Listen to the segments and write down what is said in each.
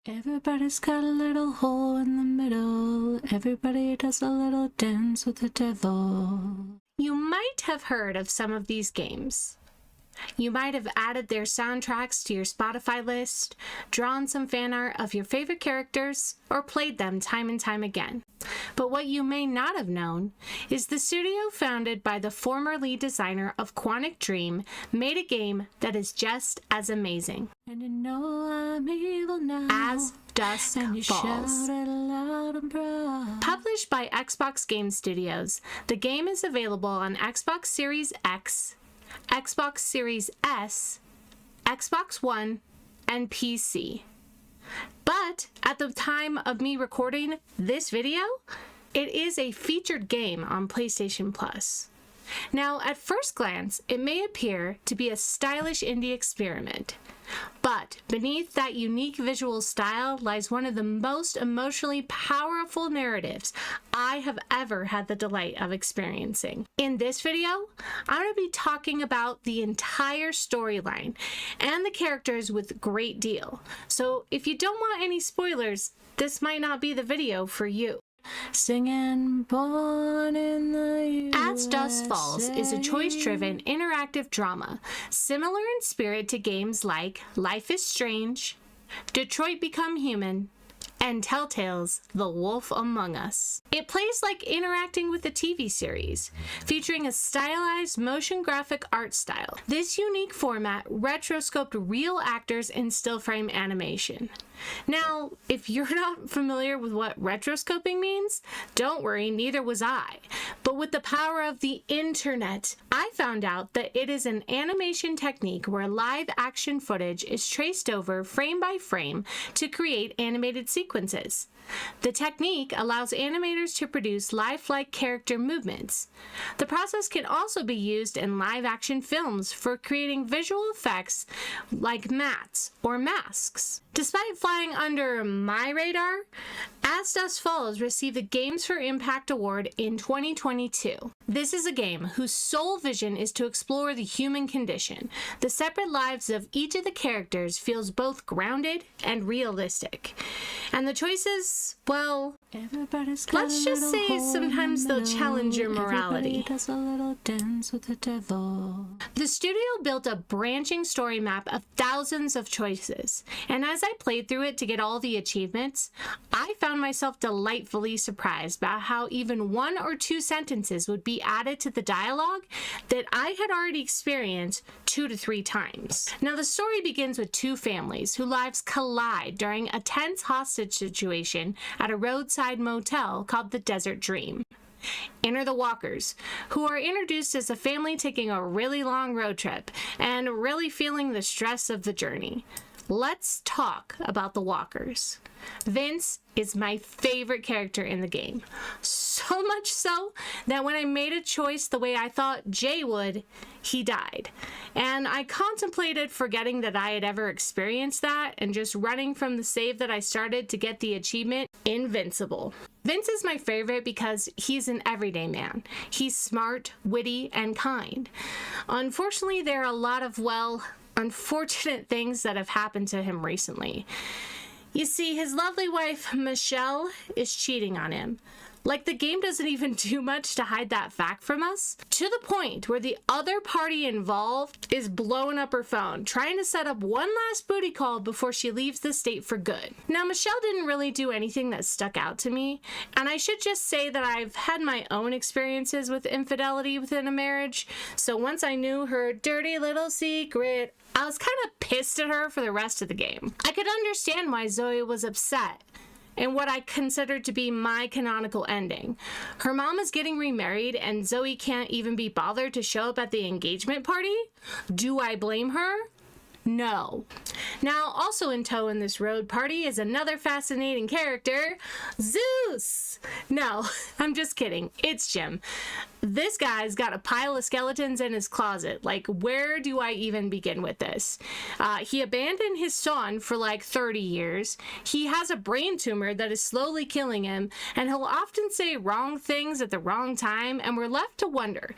Everybody's got a little hole in the middle. Everybody does a little dance with the devil. You might have heard of some of these games. You might have added their soundtracks to your Spotify list, drawn some fan art of your favorite characters, or played them time and time again. But what you may not have known is the studio founded by the former lead designer of Quantic Dream made a game that is just as amazing. And you know I'm evil now. As Dusk Falls. Published by Xbox Game Studios, the game is available on Xbox Series X, Xbox Series S, Xbox One, and PC. But at the time of me recording this video, it is a featured game on PlayStation Plus. Now, at first glance, it may appear to be a stylish indie experiment, but beneath that unique visual style lies one of the most emotionally powerful narratives I have ever had the delight of experiencing. In this video, I'm going to be talking about the entire storyline and the characters with great deal. So if you don't want any spoilers, this might not be the video for you. Singing Born in the USA. As Dusk Falls is a choice-driven interactive drama, similar in spirit to games like Life is Strange, Detroit Become Human, and Telltale's The Wolf Among Us. It plays like interacting with a TV series, featuring a stylized motion graphic art style. This unique format rotoscoped real actors in still frame animation. Now, if you're not familiar with what rotoscoping means, don't worry, neither was I. But with the power of the internet, I found out that it is an animation technique where live action footage is traced over frame by frame to create animated sequences. The technique allows animators to produce lifelike character movements. The process can also be used in live-action films for creating visual effects like mats or masks. Despite flying under my radar, As Dusk Falls received the Games for Impact Award in 2022. This is a game whose sole vision is to explore the human condition. The separate lives of each of the characters feels both grounded and realistic. And the choices, well, let's just say sometimes they'll challenge your morality. Does a little dance with the devil. The studio built a branching story map of thousands of choices, and as I played through it to get all the achievements, I found myself delightfully surprised by how even one or two sentences would be added to the dialogue that I had already experienced 2 to 3 times. Now, the story begins with two families whose lives collide during a tense hostage situation at a roadside motel called the Desert Dream. Enter the Walkers, who are introduced as a family taking a really long road trip and really feeling the stress of the journey. Let's talk about the Walkers. Vince is my favorite character in the game. So much so that when I made a choice the way I thought Jay would, he died. And I contemplated forgetting that I had ever experienced that and just running from the save that I started to get the achievement Invincible. Vince is my favorite because he's an everyday man. He's smart, witty, and kind. Unfortunately, there are a lot of, unfortunate things that have happened to him recently. You see, his lovely wife, Michelle, is cheating on him. Like the game doesn't even do much to hide that fact from us, to the point where the other party involved is blowing up her phone, trying to set up one last booty call before she leaves the state for good. Now, Michelle didn't really do anything that stuck out to me, and I should just say that I've had my own experiences with infidelity within a marriage, so once I knew her dirty little secret, I was kind of pissed at her for the rest of the game. I could understand why Zoe was upset, and what I considered to be my canonical ending. Her mom is getting remarried and Zoe can't even be bothered to show up at the engagement party? Do I blame her? No. Now, also in tow in this road party is another fascinating character, Zeus! No, I'm just kidding. It's Jim. this guy's got a pile of skeletons in his closet. Like, where do I even begin with this? He abandoned his son for like 30 years. He has a brain tumor that is slowly killing him, and he'll often say wrong things at the wrong time, and we're left to wonder,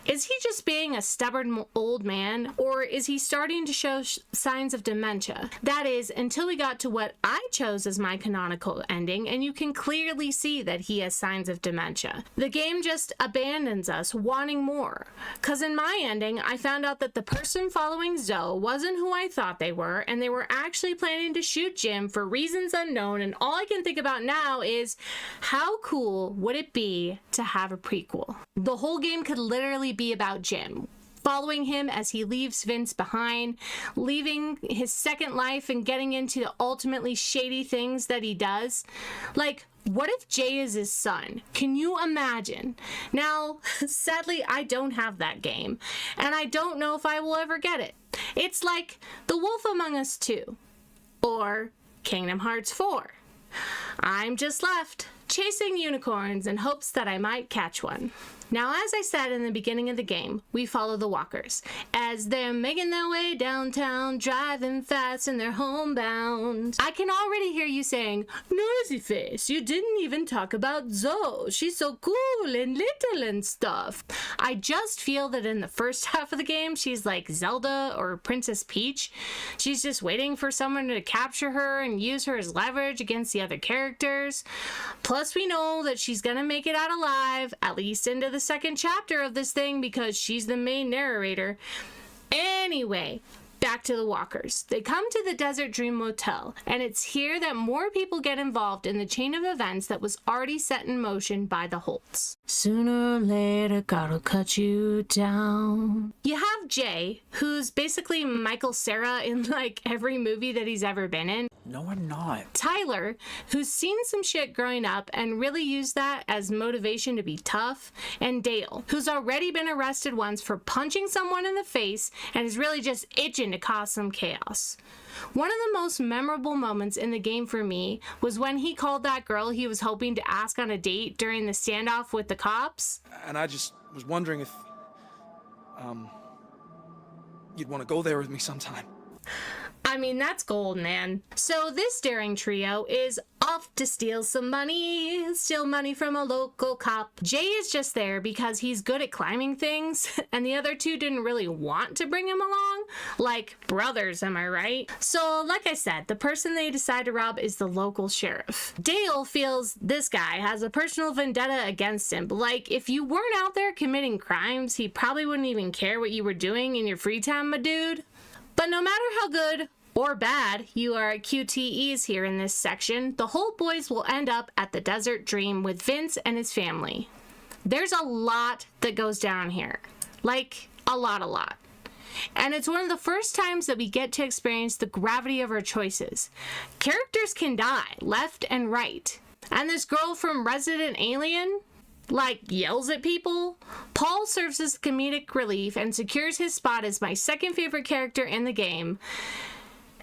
is he just being a stubborn old man, or is he starting to show signs of dementia? That is, until we got to what I chose as my canonical ending, and you can clearly see that he has signs of dementia. The game just abandons us wanting more, because in my ending I found out that the person following Zoe wasn't who I thought they were, and they were actually planning to shoot Jim for reasons unknown, and all I can think about now is how cool would it be to have a prequel. The whole game could literally be about Jim, following him as he leaves Vince behind, leaving his second life and getting into the ultimately shady things that he does. Like, what if Jay is his son? Can you imagine? Now, sadly, I don't have that game, and I don't know if I will ever get it. It's like The Wolf Among Us 2, or Kingdom Hearts 4. I'm just left chasing unicorns in hopes that I might catch one. Now, as I said in the beginning of the game, we follow the walkers as they're making their way downtown, driving fast and they're homebound. I can already hear you saying, "Noisy face, you didn't even talk about Zoe. She's so cool and little and stuff." I just feel that in the first half of the game, she's like Zelda or Princess Peach. She's just waiting for someone to capture her and use her as leverage against the other characters. Plus, we know that she's gonna make it out alive, at least into the second chapter of this thing, because she's the main narrator. Anyway, back to the walkers. They come to the Desert Dream Motel, and it's here that more people get involved in the chain of events that was already set in motion by the Holts. Sooner or later, God'll cut you down. You have Jay, who's basically Michael Cera in like every movie that he's ever been in. No, I'm not. Tyler, who's seen some shit growing up and really used that as motivation to be tough. And Dale, who's already been arrested once for punching someone in the face and is really just itching to cause some chaos. One of the most memorable moments in the game for me was when he called that girl he was hoping to ask on a date during the standoff with the cops. And I just was wondering if, you'd want to go there with me sometime. I mean, that's gold, man. So this daring trio is off to steal some money, steal money from a local cop. Jay is just there because he's good at climbing things, and the other two didn't really want to bring him along. Like brothers, am I right? So, like I said, the person they decide to rob is the local sheriff. Dale feels this guy has a personal vendetta against him. Like, if you weren't out there committing crimes, he probably wouldn't even care what you were doing in your free time, my dude. But no matter how good or bad you are at QTEs here in this section, the Holt boys will end up at the Desert Dream with Vince and his family. There's a lot that goes down here. Like, a lot. And it's one of the first times that we get to experience the gravity of our choices. Characters can die, left and right. And this girl from Resident Alien, like, yells at people. Paul serves as comedic relief and secures his spot as my second favorite character in the game.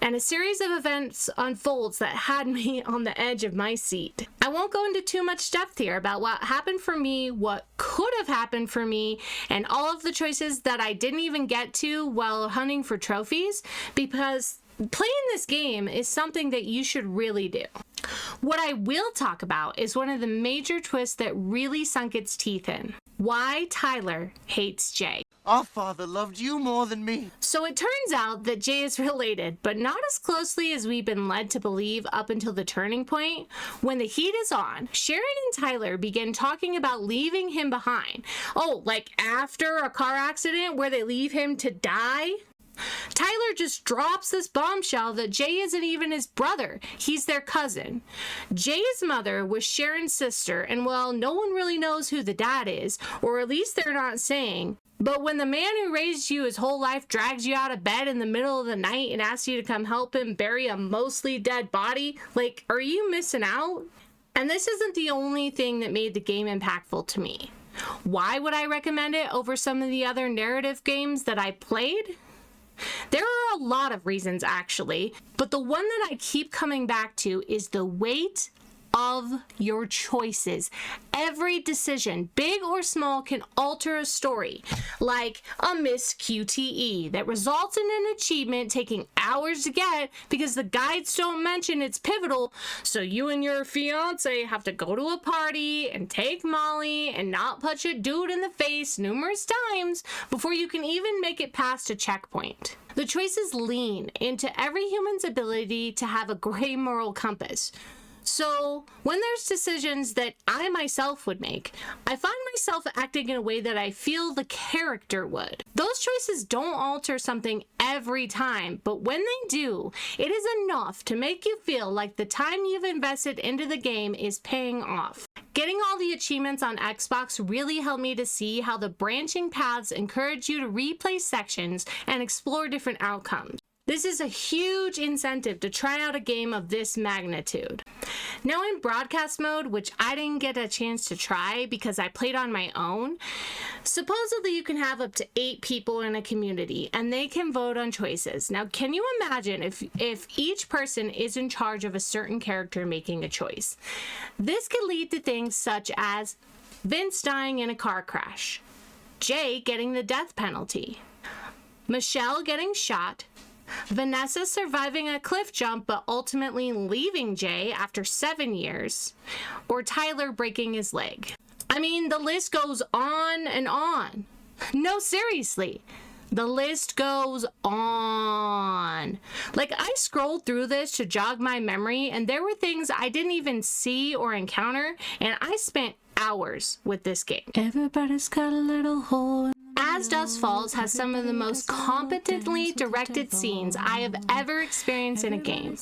And a series of events unfolds that had me on the edge of my seat. I won't go into too much depth here about what happened for me, what could have happened for me, and all of the choices that I didn't even get to while hunting for trophies, because playing this game is something that you should really do. What I will talk about is one of the major twists that really sunk its teeth in. Why Tyler hates Jay. Our father loved you more than me. So it turns out that Jay is related, but not as closely as we've been led to believe up until the turning point. When the heat is on, Sharon and Tyler begin talking about leaving him behind. Oh, like after a car accident where they leave him to die? Tyler just drops this bombshell that Jay isn't even his brother. He's their cousin. Jay's mother was Sharon's sister, and well, no one really knows who the dad is, or at least they're not saying. But when the man who raised you his whole life drags you out of bed in the middle of the night and asks you to come help him bury a mostly dead body, like, are you missing out? And this isn't the only thing that made the game impactful to me. Why would I recommend it over some of the other narrative games that I played? There are a lot of reasons, actually, but the one that I keep coming back to is the weight of your choices. Every decision, big or small, can alter a story, like a Miss QTE that results in an achievement taking hours to get because the guides don't mention it's pivotal, so you and your fiance have to go to a party and take Molly and not punch a dude in the face numerous times before you can even make it past a checkpoint. The choices lean into every human's ability to have a gray moral compass. So when there's decisions that I myself would make, I find myself acting in a way that I feel the character would. Those choices don't alter something every time, but when they do, it is enough to make you feel like the time you've invested into the game is paying off. Getting all the achievements on Xbox really helped me to see how the branching paths encourage you to replay sections and explore different outcomes. This is a huge incentive to try out a game of this magnitude. Now in broadcast mode, which I didn't get a chance to try because I played on my own, supposedly you can have up to 8 people in a community and they can vote on choices. Now can you imagine if each person is in charge of a certain character making a choice? This could lead to things such as Vince dying in a car crash, Jay getting the death penalty, Michelle getting shot, Vanessa surviving a cliff jump but ultimately leaving Jay after 7 years, or Tyler breaking his leg. I mean, the list goes on and on. No, seriously. The list goes on. Like, I scrolled through this to jog my memory, and there were things I didn't even see or encounter, and I spent hours with this game. Everybody's got a little hole. As Dusk Falls has some of the most competently directed scenes I have ever experienced in a game.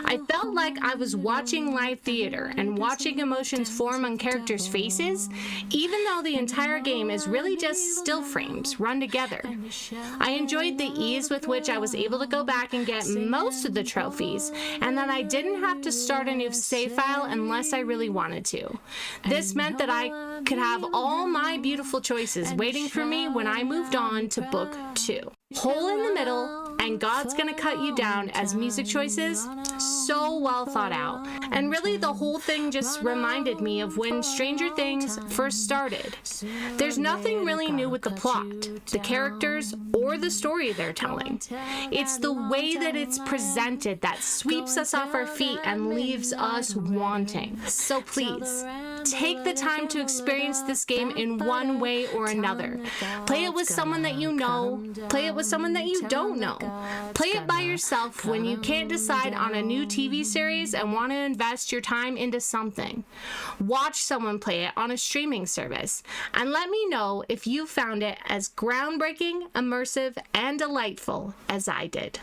I felt like I was watching live theater and watching emotions form on characters' faces, even though the entire game is really just still frames run together. I enjoyed the ease with which I was able to go back and get most of the trophies, and that I didn't have to start a new save file unless I really wanted to. This meant that I could have all my beautiful choices waiting for me when I moved on to book 2. Hole in the Middle and God's Gonna Cut You Down as music choices, so well thought out. And really the whole thing just reminded me of when Stranger Things first started. There's nothing really new with the plot, the characters, or the story they're telling. It's the way that it's presented that sweeps us off our feet and leaves us wanting. So please, take the time to experience this game in one way or another. Play it with someone that you know. Play it with someone that you don't know. Play it by yourself when you can't decide on a new TV series and want to invest your time into something. Watch someone play it on a streaming service and let me know if you found it as groundbreaking, immersive, and delightful as I did.